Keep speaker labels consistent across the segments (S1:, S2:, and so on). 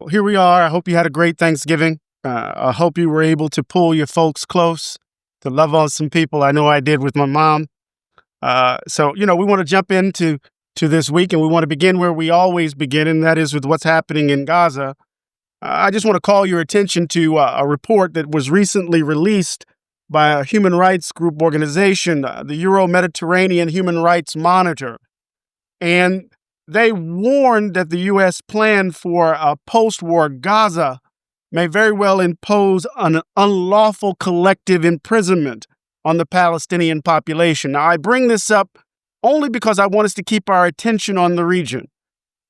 S1: Well, here we are. I hope you had a great Thanksgiving. I hope you were able to pull your folks close, to love on some people. I know I did with my mom. We want to jump into this week, and we want to begin where we always begin, and that is with what's happening in Gaza. I just want to call your attention to a report that was recently released by a human rights group organization, the Euro-Mediterranean Human Rights Monitor. And they warned that the U.S. plan for a post-war Gaza may very well impose an unlawful collective imprisonment on the Palestinian population. Now, I bring this up only because I want us to keep our attention on the region,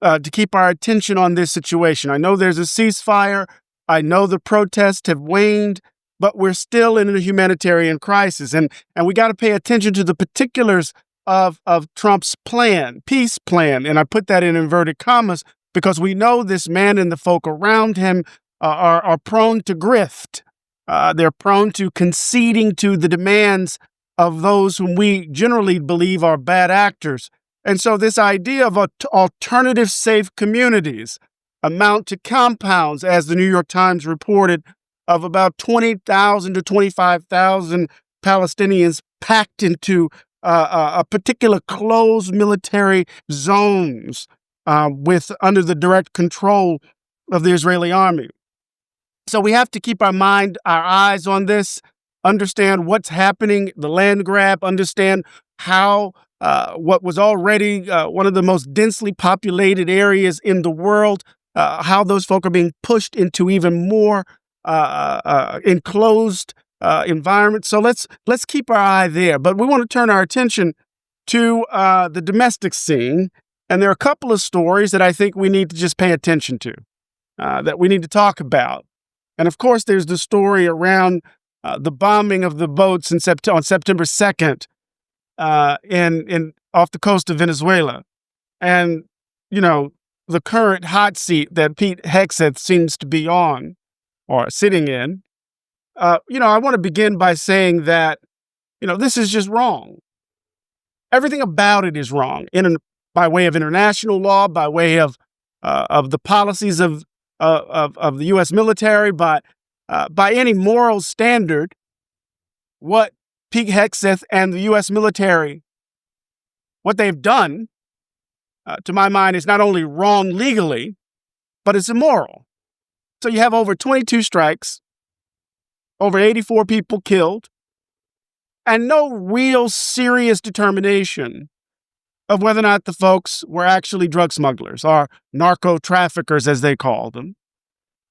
S1: to keep our attention on this situation. I know there's a ceasefire. I know the protests have waned, but we're still in a humanitarian crisis. And we got to pay attention to the particulars of Trump's plan, peace plan. And I put that in inverted commas because we know this man and the folk around him are prone to grift. They're prone to conceding to the demands of those whom we generally believe are bad actors. And so this idea of alternative safe communities amount to compounds, as the New York Times reported, of about 20,000 to 25,000 Palestinians packed into a particular closed military zones under the direct control of the Israeli army. So we have to keep our eyes on this, understand what's happening, the land grab, understand how what was already one of the most densely populated areas in the world, how those folk are being pushed into even more enclosed environment. So let's keep our eye there. But we want to turn our attention to the domestic scene. And there are a couple of stories that I think we need to just pay attention to, that we need to talk about. And of course, there's the story around the bombing of the boats on September 2nd in off the coast of Venezuela. And, the current hot seat that Pete Hegseth seems to be on or sitting in. I want to begin by saying that, this is just wrong. Everything about it is wrong by way of international law, by way of the policies of the U.S. military, by any moral standard. What Pete Hegseth and the U.S. military, what they've done, to my mind, is not only wrong legally, but it's immoral. So you have over 22 strikes, over 84 people killed, and no real serious determination of whether or not the folks were actually drug smugglers or narco traffickers, as they call them.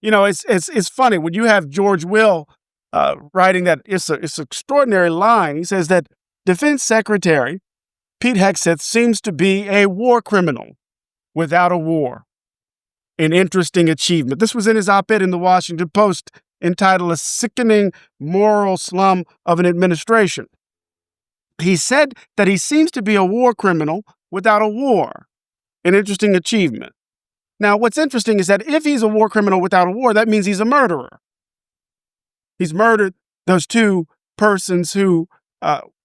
S1: It's funny when you have George Will writing that it's an extraordinary line. He says that Defense Secretary Pete Hegseth seems to be a war criminal without a war. An interesting achievement. This was in his op-ed in the Washington Post entitled "A Sickening Moral Slum of an Administration." He said that he seems to be a war criminal without a war. An interesting achievement. Now, what's interesting is that if he's a war criminal without a war, that means he's a murderer. He's murdered those two persons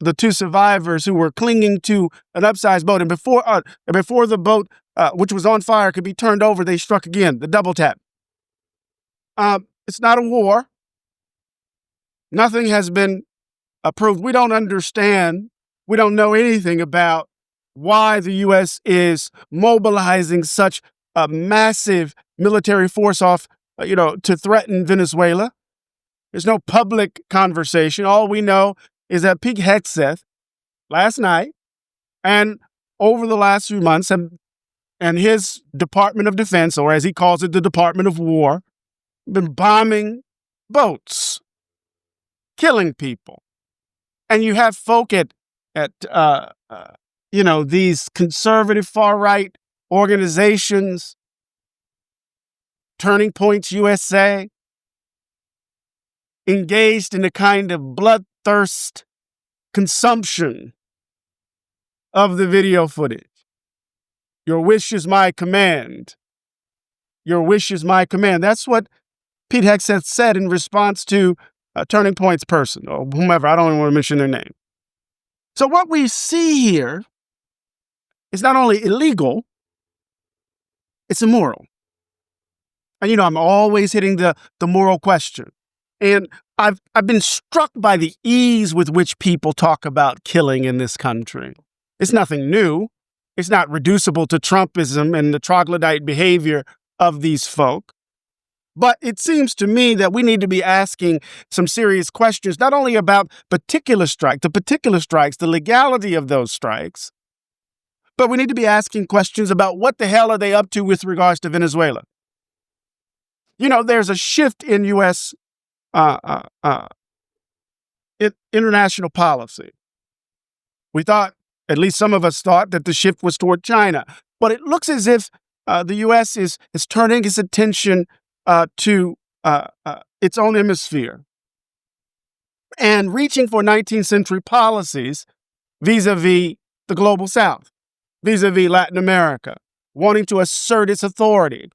S1: the two survivors who were clinging to an upsized boat. And before the boat, which was on fire, could be turned over, they struck again, the double tap. It's not a war. Nothing has been approved. We don't understand. We don't know anything about why the U.S. is mobilizing such a massive military force to threaten Venezuela. There's no public conversation. All we know is that Pete Hegseth last night and over the last few months and his Department of Defense, or as he calls it, the Department of War, been bombing boats, killing people. And you have folk at these conservative far-right organizations, Turning Points USA, engaged in a kind of bloodthirst consumption of the video footage. Your wish is my command. Your wish is my command. That's what Pete Hegseth said in response to a Turning Point's person or whomever. I don't even want to mention their name. So what we see here is not only illegal, it's immoral. And I'm always hitting the moral question. And I've been struck by the ease with which people talk about killing in this country. It's nothing new. It's not reducible to Trumpism and the troglodyte behavior of these folk. But it seems to me that we need to be asking some serious questions, not only about the particular strikes, the legality of those strikes, but we need to be asking questions about what the hell are they up to with regards to Venezuela. There's a shift in U.S. International policy. We thought, at least some of us thought, that the shift was toward China. But it looks as if the U.S. is turning its attention to its own hemisphere and reaching for 19th century policies vis-a-vis the global South, vis-a-vis Latin America, wanting to assert its authority,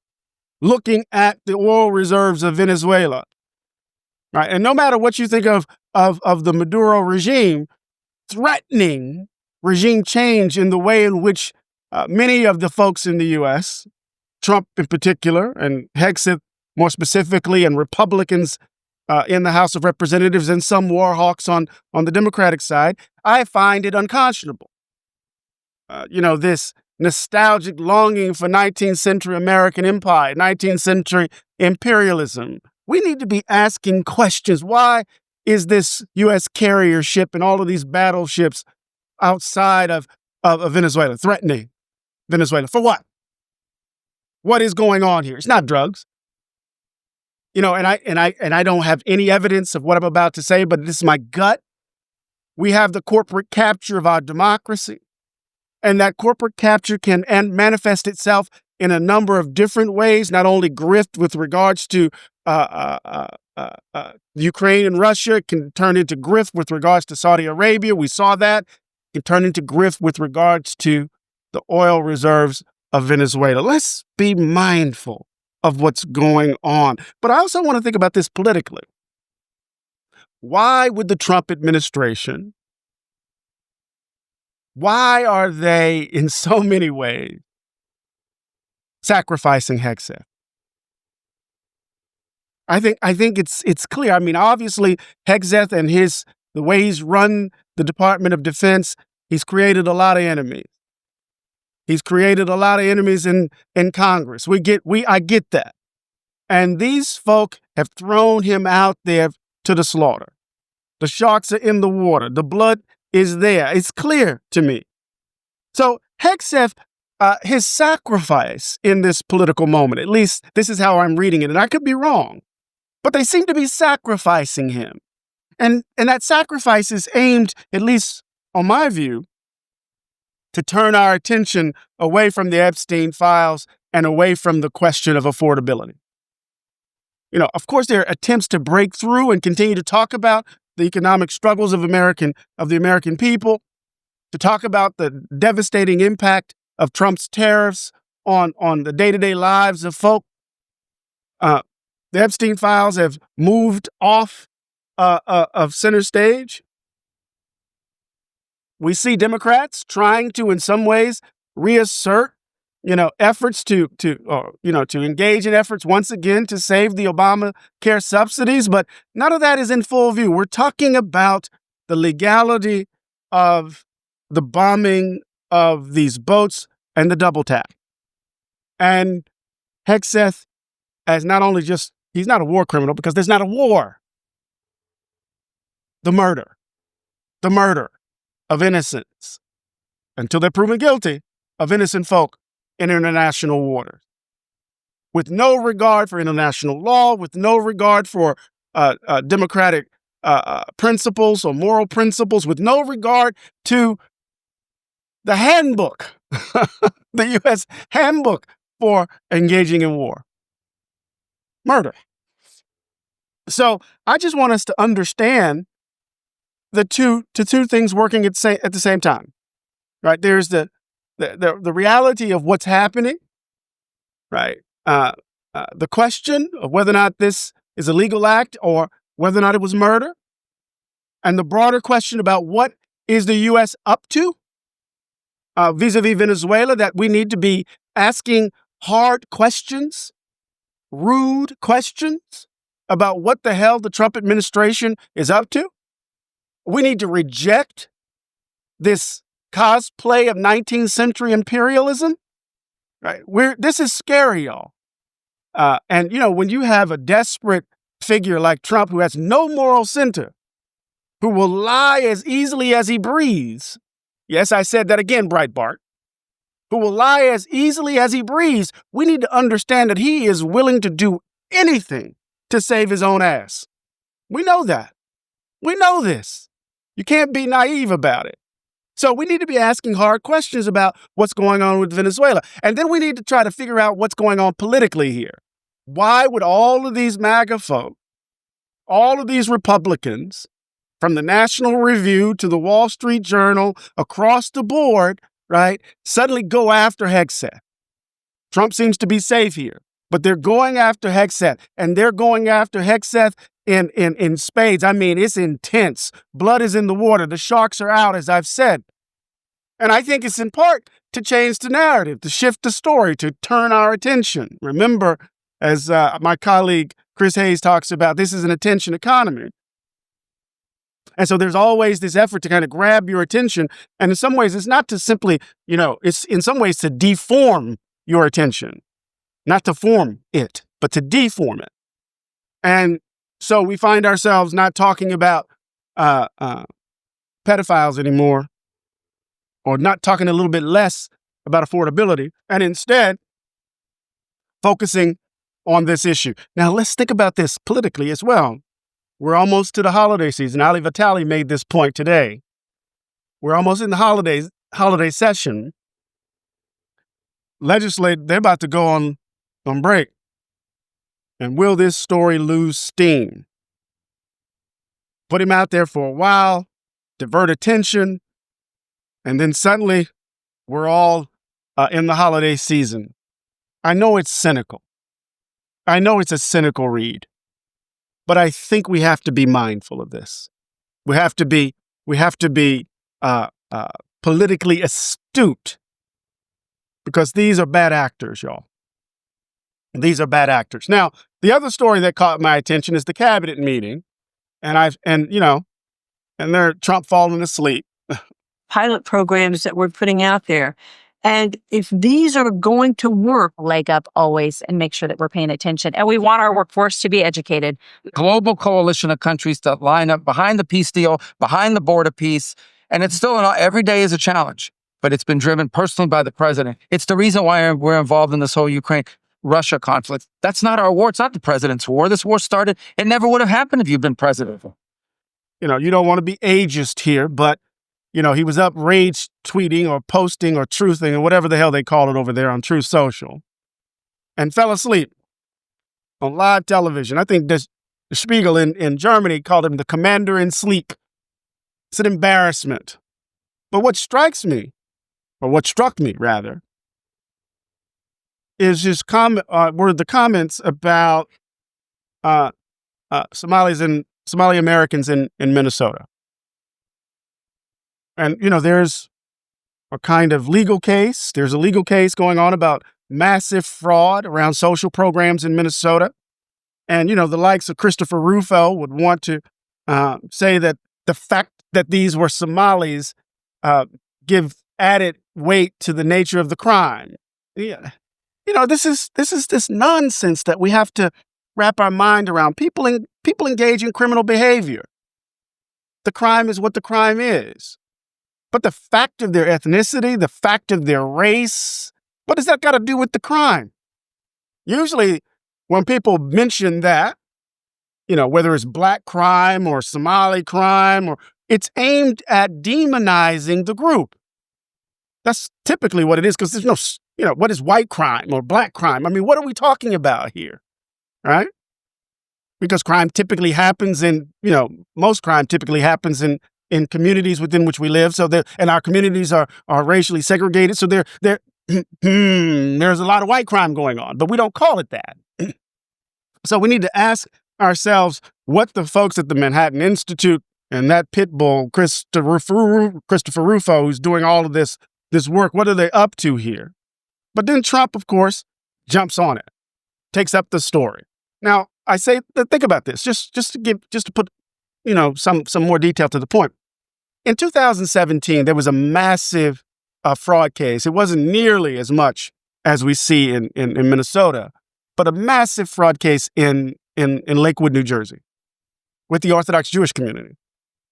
S1: looking at the oil reserves of Venezuela. Right? And no matter what you think of the Maduro regime, threatening regime change in the way in which many of the folks in the U.S., Trump in particular, and Hegseth more specifically, and Republicans in the House of Representatives and some war hawks on the Democratic side, I find it unconscionable. This nostalgic longing for 19th century American empire, 19th century imperialism. We need to be asking questions. Why is this U.S. carrier ship and all of these battleships outside of Venezuela, threatening Venezuela? For what? What is going on here? It's not drugs. And I don't have any evidence of what I'm about to say, but this is my gut. We have the corporate capture of our democracy. And that corporate capture can manifest itself in a number of different ways, not only grift with regards to Ukraine and Russia. It can turn into grift with regards to Saudi Arabia. We saw that. It can turn into grift with regards to the oil reserves of Venezuela. Let's be mindful of what's going on. But I also want to think about this politically. Why would the Trump administration, why are they in so many ways sacrificing Hegseth? I think it's clear. I mean, obviously, Hegseth and the way he's run the Department of Defense, he's created a lot of enemies. He's created a lot of enemies in Congress. I get that. And these folk have thrown him out there to the slaughter. The sharks are in the water. The blood is there. It's clear to me. So Hegseth, his sacrifice in this political moment, at least this is how I'm reading it, and I could be wrong, but they seem to be sacrificing him. And that sacrifice is aimed, at least on my view, to turn our attention away from the Epstein files and away from the question of affordability. Of course, there are attempts to break through and continue to talk about the economic struggles of the American people, to talk about the devastating impact of Trump's tariffs on the day-to-day lives of folk. The Epstein files have moved off of center stage. We see Democrats trying to, in some ways, reassert, efforts to engage in efforts once again to save the Obamacare subsidies, but none of that is in full view. We're talking about the legality of the bombing of these boats and the double tap. And Hegseth, as not only he's not a war criminal because there's not a war. The murder of innocents, until they're proven guilty, of innocent folk in international waters, with no regard for international law, with no regard for democratic principles or moral principles, with no regard to the handbook, the U.S. handbook for engaging in war. Murder. So I just want us to understand the two things working at the same time, right? There's the reality of what's happening, right? The question of whether or not this is a legal act or whether or not it was murder, and the broader question about what is the U.S. up to vis-a-vis Venezuela, that we need to be asking hard questions rude questions about what the hell the Trump administration is up to. We need to reject this cosplay of 19th century imperialism. Right? This is scary, y'all. And when you have a desperate figure like Trump who has no moral center, who will lie as easily as he breathes. Yes, I said that again, Breitbart. Who will lie as easily as he breathes. We need to understand that he is willing to do anything to save his own ass. We know that. We know this. You can't be naive about it. So we need to be asking hard questions about what's going on with Venezuela. And then we need to try to figure out what's going on politically here. Why would all of these MAGA folk, all of these Republicans, from the National Review to the Wall Street Journal, across the board, right, suddenly go after Hegseth? Trump seems to be safe here, but they're going after Hegseth, and they're going after Hegseth in spades. I mean, it's intense. Blood is in the water. The sharks are out, as I've said. And I think it's in part to change the narrative, to shift the story, to turn our attention. Remember, as my colleague Chris Hayes talks about, this is an attention economy. And so there's always this effort to kind of grab your attention. And in some ways, it's not to simply, it's in some ways to deform your attention, not to form it, but to deform it. And so we find ourselves not talking about pedophiles anymore, or not talking a little bit less about affordability, and instead focusing on this issue. Now, let's think about this politically as well. We're almost to the holiday season. Ali Vitali made this point today. We're almost in the holiday session. They're about to go on break. And will this story lose steam? Put him out there for a while, divert attention, and then suddenly we're all in the holiday season. I know it's cynical. I know it's a cynical read. But I think we have to be mindful of this. We have to be politically astute, because these are bad actors, y'all. These are bad actors. Now, the other story that caught my attention is the cabinet meeting, and they're Trump falling asleep.
S2: Pilot programs that we're putting out there. And if these are going to work, leg up always and make sure that we're paying attention. And we want our workforce to be educated.
S3: Global coalition of countries that line up behind the peace deal, behind the border peace. And it's still, every day is a challenge, but it's been driven personally by the president. It's the reason why we're involved in this whole Ukraine-Russia conflict. That's not our war. It's not the president's war. This war started. It never would have happened if you'd been president.
S1: You don't want to be ageist here, but he was up rage tweeting or posting or truthing or whatever the hell they call it over there on Truth Social, and fell asleep on live television. I think the Spiegel in Germany called him the commander in sleep. It's an embarrassment. But what struck me, rather, is his were the comments about Somali Americans in Minnesota. And, there's a kind of legal case. There's a legal case going on about massive fraud around social programs in Minnesota. And, the likes of Christopher Rufo would want to say that the fact that these were Somalis give added weight to the nature of the crime. Yeah. This is this nonsense that we have to wrap our mind around. People engage in criminal behavior. The crime is what the crime is. But the fact of their ethnicity, the fact of their race, what does that got to do with the crime? Usually when people mention that, whether it's black crime or Somali crime, it's aimed at demonizing the group. That's typically what it is, because there's no, what is white crime or black crime? I mean, what are we talking about here, right? Because crime typically happens most crime typically happens in communities within which we live. And our communities are racially segregated. So there's a lot of white crime going on, but we don't call it that. So we need to ask ourselves what the folks at the Manhattan Institute and that pit bull, Christopher Rufo, who's doing all of this work, what are they up to here? But then Trump, of course, jumps on it. takes up the story. Now, I say, think about this, just to put, some more detail to the point. In 2017, there was a massive fraud case. It wasn't nearly as much as we see in Minnesota, but a massive fraud case in Lakewood, New Jersey, with the Orthodox Jewish community,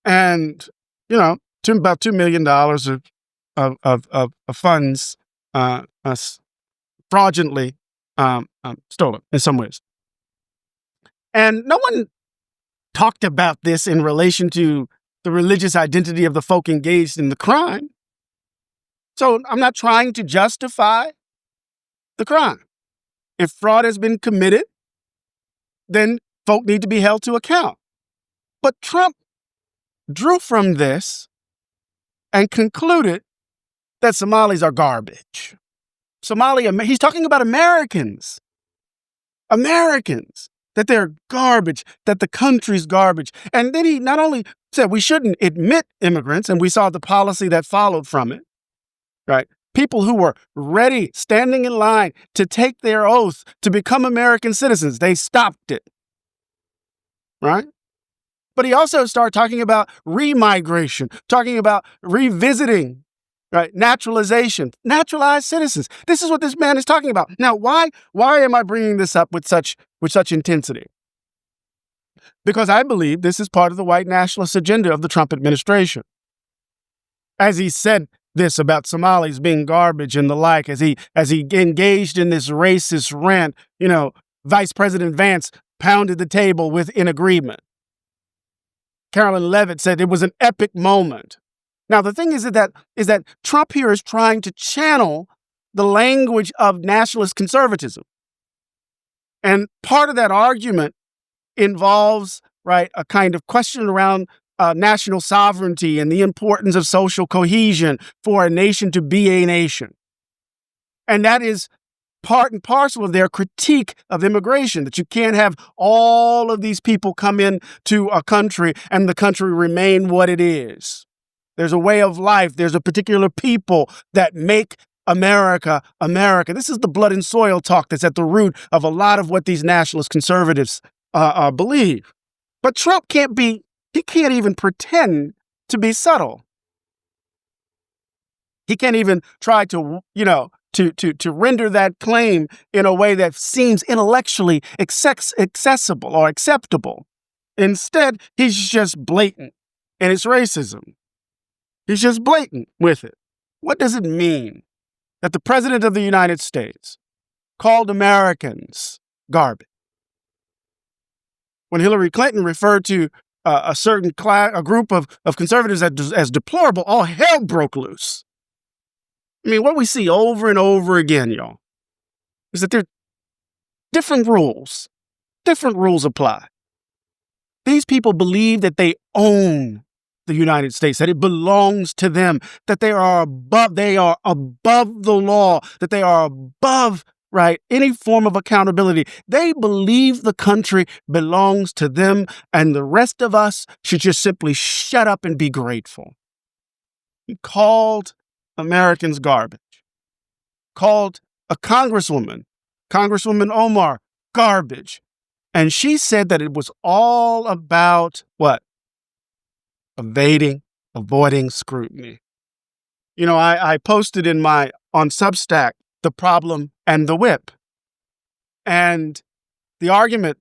S1: and about $2 million of funds fraudulently stolen in some ways. And no one talked about this in relation to the religious identity of the folk engaged in the crime. So I'm not trying to justify the crime. If fraud has been committed, then folk need to be held to account. But Trump drew from this and concluded that Somalis are garbage. He's talking about Americans, that they're garbage, that the country's garbage. And then he not only said we shouldn't admit immigrants, and we saw the policy that followed from it, right? People who were ready, standing in line to take their oath to become American citizens, they stopped it, right? But he also started talking about remigration, talking about revisiting, right? Naturalization, naturalized citizens. This is what this man is talking about. Now, why am I bringing this up with such intensity? Because I believe this is part of the white nationalist agenda of the Trump administration. As he said this about Somalis being garbage and the like, as he engaged in this racist rant, Vice President Vance pounded the table in agreement. Carolyn Levitt said it was an epic moment. Now, the thing is that Trump here is trying to channel the language of nationalist conservatism. And part of that argument involves, right, a kind of question around national sovereignty and the importance of social cohesion for a nation to be a nation. And that is part and parcel of their critique of immigration, that you can't have all of these people come into a country and the country remain what it is. There's a way of life. There's a particular people that make America, America. This is the blood and soil talk that's at the root of a lot of what these nationalist conservatives believe. But Trump can't even pretend to be subtle. He can't even try to render that claim in a way that seems intellectually accessible or acceptable. Instead, he's just blatant in his racism. He's just blatant with it. What does it mean that the President of the United States called Americans garbage? When Hillary Clinton referred to a certain a group of conservatives as deplorable, all hell broke loose. I mean, what we see over and over again, y'all, is that there are different rules. Different rules apply. These people believe that they own the United States, that it belongs to them, that they are above the law, that they are above, right, any form of accountability. They believe the country belongs to them, and the rest of us should just simply shut up and be grateful. He called Americans garbage. Called a Congresswoman Omar, garbage. And she said that it was all about what? Avoiding scrutiny. I posted on Substack, The Problem and the Whip. And the argument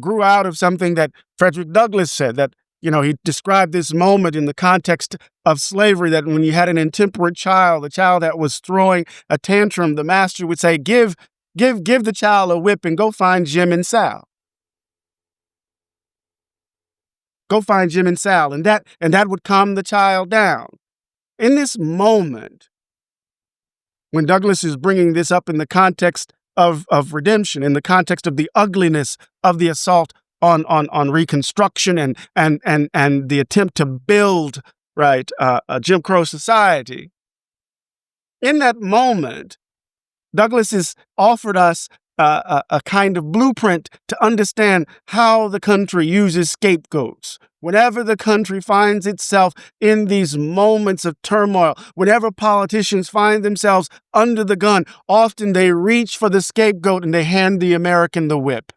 S1: grew out of something that Frederick Douglass said, that, he described this moment in the context of slavery, that when you had an intemperate child, a child that was throwing a tantrum, the master would say, give the child a whip and go find Jim and Sal. Go find Jim and Sal. And that would calm the child down. In this moment, when Douglass is bringing this up in the context of redemption, in the context of the ugliness of the assault on Reconstruction and the attempt to build, right, a Jim Crow society, in that moment, Douglass has offered us a kind of blueprint to understand how the country uses scapegoats. Whenever the country finds itself in these moments of turmoil, whenever politicians find themselves under the gun, often they reach for the scapegoat and they hand the American the whip.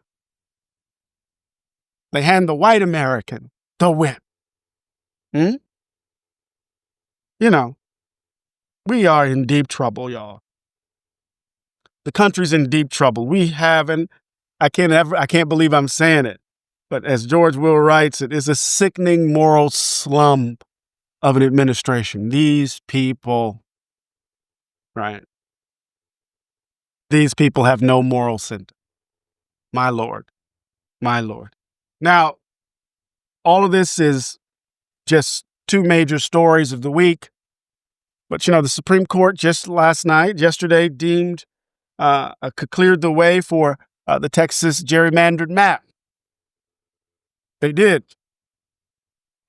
S1: They hand the white American the whip. You know, we are in deep trouble, y'all. The country's in deep trouble. We haven't, I can't believe I'm saying it, but as George Will writes, it is a sickening moral slump of an administration. These people, right? These people have no moral center. My Lord, my Lord. Now, all of this is just two major stories of the week. But, the Supreme Court just yesterday, cleared the way for the Texas gerrymandered map. They did,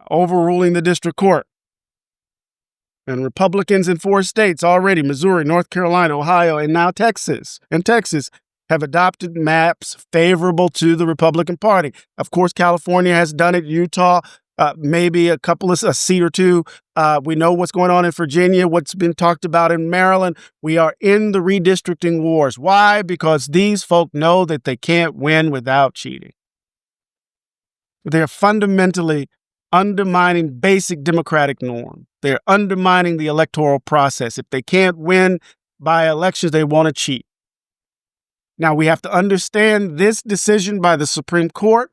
S1: overruling the district court. And Republicans in 4 states already, Missouri, North Carolina, Ohio, and now Texas, have adopted maps favorable to the Republican Party. Of course, California has done it, Utah, maybe a seat or two. We know what's going on in Virginia, what's been talked about in Maryland. We are in the redistricting wars. Why? Because these folk know that they can't win without cheating. They're fundamentally undermining basic democratic norm. They're undermining the electoral process. If they can't win by elections, they want to cheat. Now, we have to understand this decision by the Supreme Court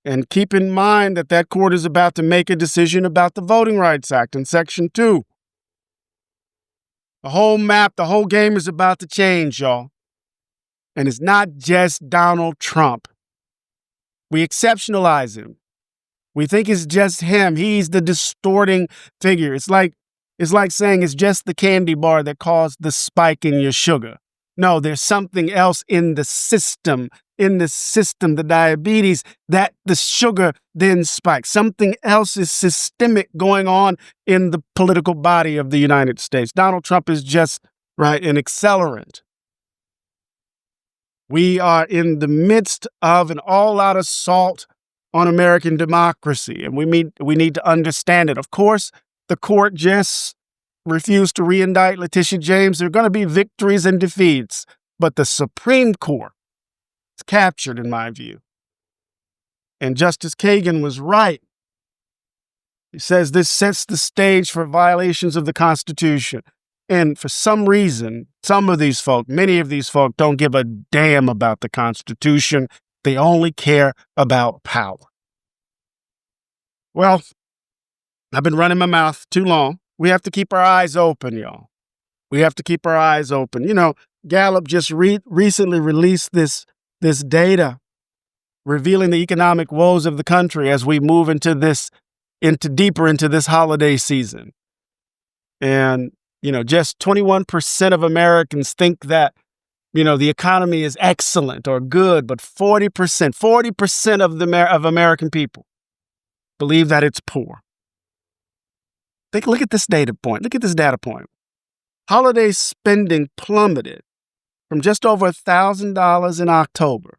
S1: and keep in mind that court is about to make a decision about the Voting Rights Act in Section 2. The whole map, the whole game is about to change, y'all. And it's not just Donald Trump. We exceptionalize him. We think it's just him. He's the distorting figure. It's like saying it's just the candy bar that caused the spike in your sugar. No, there's something else in the system, the diabetes, that the sugar then spikes. Something else is systemic going on in the political body of the United States. Donald Trump is just, an accelerant. We are in the midst of an all-out assault on American democracy, and we need to understand it. Of course, the court just refused to re-indict Letitia James. There are going to be victories and defeats, but the Supreme Court is captured, in my view. And Justice Kagan was right. He says this sets the stage for violations of the Constitution. And for some reason, many of these folk don't give a damn about the Constitution. They only care about power. Well, I've been running my mouth too long. We have to keep our eyes open, y'all. We have to keep our eyes open. Gallup just recently released this data revealing the economic woes of the country as we move deeper into this holiday season. And, just 21% of Americans think that, the economy is excellent or good, but 40% of American people believe that it's poor. Look at this data point. Holiday spending plummeted from just over $1,000 in October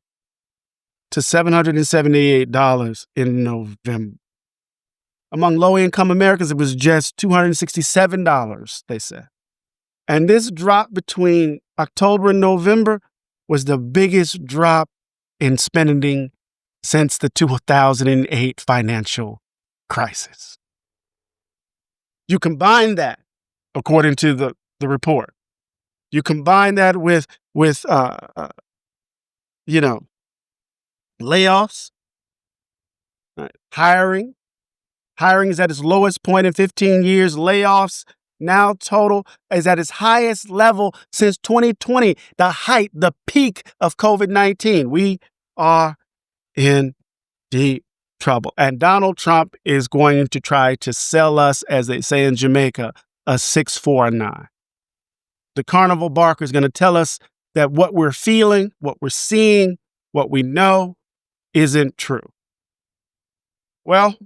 S1: to $778 in November. Among low-income Americans, it was just $267, they said. And this drop between October and November was the biggest drop in spending since the 2008 financial crisis. You combine that, according to the report, you combine that with layoffs, right? Hiring is at its lowest point in 15 years. Layoffs now total is at its highest level since 2020, the peak of COVID-19. We are in deep trouble. And Donald Trump is going to try to sell us, as they say in Jamaica, a 649. The carnival barker is going to tell us that what we're feeling, what we're seeing, what we know isn't true. Well,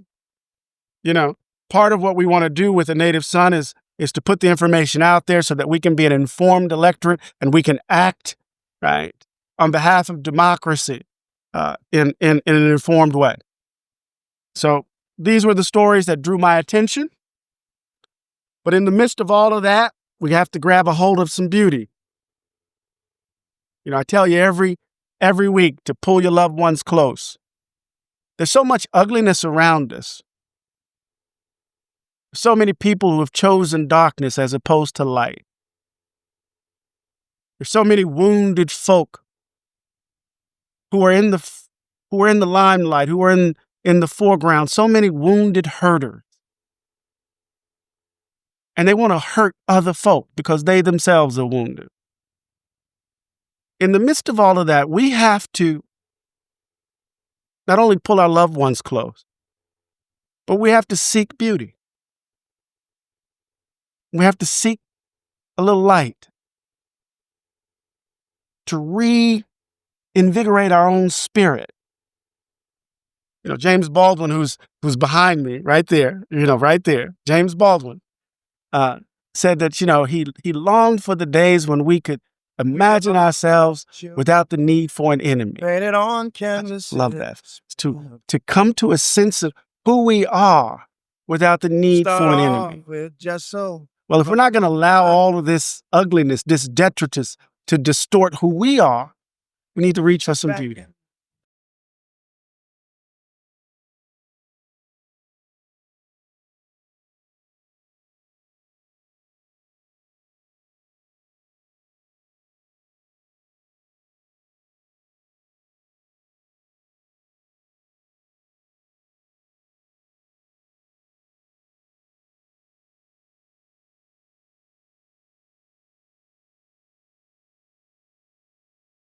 S1: part of what we want to do with the Native Son is to put the information out there so that we can be an informed electorate and we can act, right? on behalf of democracy in an informed way. So these were the stories that drew my attention. But in the midst of all of that, we have to grab a hold of some beauty. I tell you every week to pull your loved ones close. There's so much ugliness around us. So many people who have chosen darkness as opposed to light. There's so many wounded folk who are in the limelight, who are in the foreground. So many wounded hurters. And they want to hurt other folk because they themselves are wounded. In the midst of all of that, we have to not only pull our loved ones close, but we have to seek beauty. We have to seek a little light to reinvigorate our own spirit. James Baldwin, who's behind me, right there, right there. James Baldwin said that, he longed for the days when we could imagine ourselves without the need for an enemy.
S4: Painted on canvas.
S1: Love that. To come to a sense of who we are without the need for an enemy. Well, if we're not going to allow all of this ugliness, this detritus to distort who we are, we need to reach for some beauty.